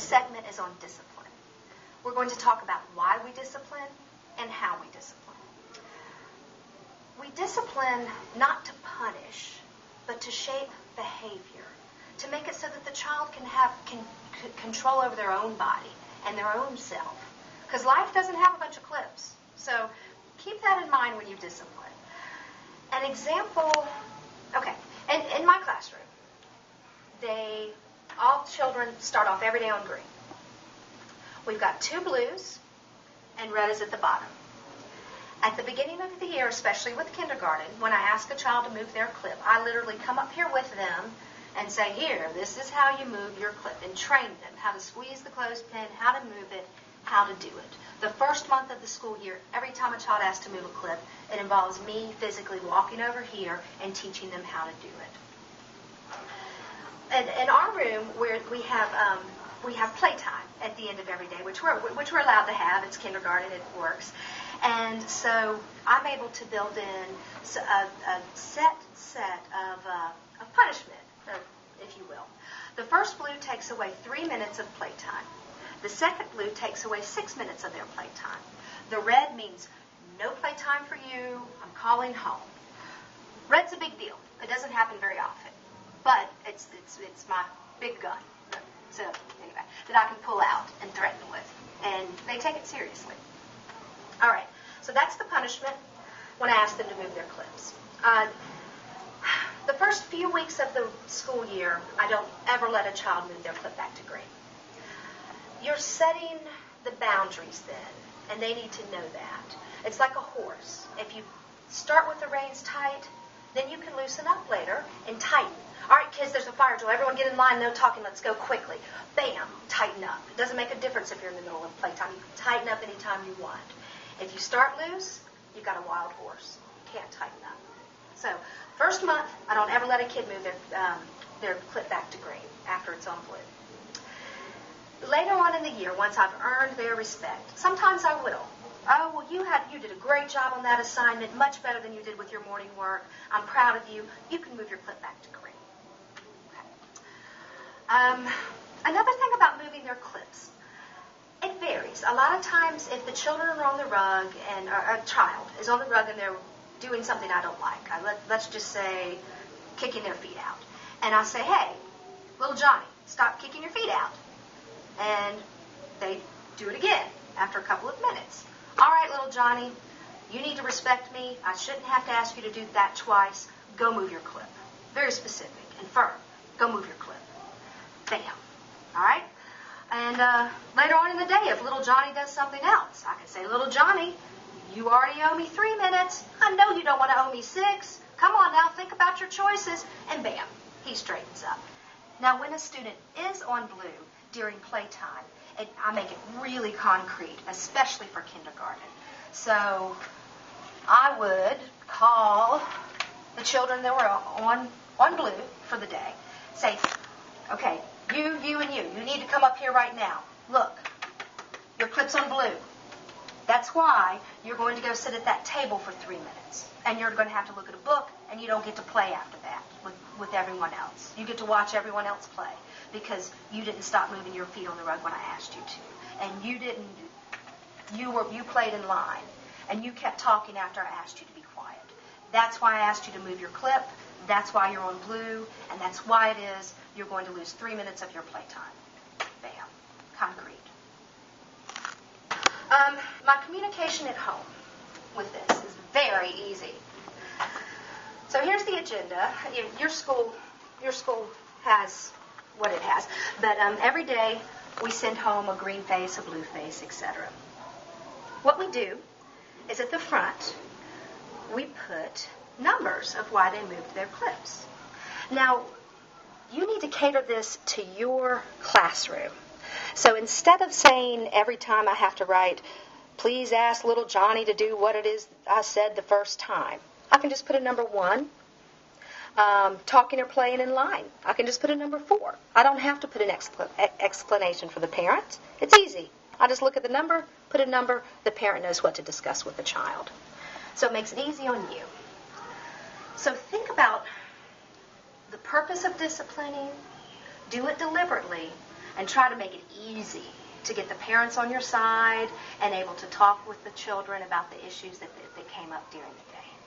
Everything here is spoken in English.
segment is on discipline. We're going to talk about why we discipline and how we discipline. We discipline not to punish, but to shape behavior, to make it so that the child can have control over their own body and their own self. Because life doesn't have a bunch of clips. So keep that in mind when you discipline. An example, okay, in my classroom, all children start off every day on green. We've got 2 blues, and red is at the bottom. At the beginning of the year, especially with kindergarten, when I ask a child to move their clip, I literally come up here with them and say, here, this is how you move your clip, and train them how to squeeze the clothespin, how to move it, how to do it. The first month of the school year, every time a child asks to move a clip, it involves me physically walking over here and teaching them how to do it. And in our room, where we have playtime at the end of every day, which we're allowed to have. It's kindergarten, it works. And so I'm able to build in a set of punishment, if you will. The first blue takes away 3 minutes of playtime. The second blue takes away 6 minutes of their playtime. The red means no playtime for you, I'm calling home. Red's a big deal. It doesn't happen very often. But it's my big gun. So anyway, that I can pull out and threaten with. And they take it seriously. All right, so that's the punishment when I ask them to move their clips. The first few weeks of the school year, I don't ever let a child move their clip back to green. You're setting the boundaries then, and they need to know that. It's like a horse. If you start with the reins tight, then you can loosen up later and tighten. All right, kids, there's a fire drill. Everyone get in line, no talking, let's go quickly. Bam, tighten up. It doesn't make a difference if you're in the middle of playtime. You can tighten up anytime you want. If you start loose, you've got a wild horse. You can't tighten up. So, first month, I don't ever let a kid move their clip back to green after it's on blue. Later on in the year, once I've earned their respect, sometimes I will. Oh, well, you did a great job on that assignment, much better than you did with your morning work. I'm proud of you. You can move your clip back to green. Another thing about moving their clips, it varies. A lot of times, if the children are on the rug and a child is on the rug and they're doing something I don't like, let's just say kicking their feet out, and I say, hey, little Johnny, stop kicking your feet out, and they do it again after a couple of minutes. All right, little Johnny, you need to respect me. I shouldn't have to ask you to do that twice. Go move your clip. Very specific and firm. Go move your clip. Bam. All right? And later on in the day, if little Johnny does something else, I can say, little Johnny, you already owe me 3 minutes. I know you don't want to owe me 6. Come on now, think about your choices. And bam, he straightens up. Now, when a student is on blue during playtime, I make it really concrete, especially for kindergarten. So I would call the children that were on blue for the day, say, okay, you and you need to come up here right now. Look, your clip's on blue. That's why you're going to go sit at that table for 3 minutes. And you're going to have to look at a book, and you don't get to play after that with everyone else. You get to watch everyone else play because you didn't stop moving your feet on the rug when I asked you to. And you played in line, and you kept talking after I asked you to be quiet. That's why I asked you to move your clip. That's why you're on blue, and that's why it is you're going to lose 3 minutes of your playtime. Bam. Concrete. My communication at home with this is very easy. So here's the agenda. Your school has what it has, but every day we send home a green face, a blue face, etc. What we do is at the front we put numbers of why they moved their clips. Now, you need to cater this to your classroom. So instead of saying every time I have to write, please ask little Johnny to do what it is I said the first time, I can just put a number 1. Talking or playing in line, I can just put a number 4. I don't have to put an explanation for the parent. It's easy. I just look at the number, put a number, the parent knows what to discuss with the child. So it makes it easy on you. So think about the purpose of disciplining, do it deliberately, and try to make it easy to get the parents on your side and able to talk with the children about the issues that came up during the day.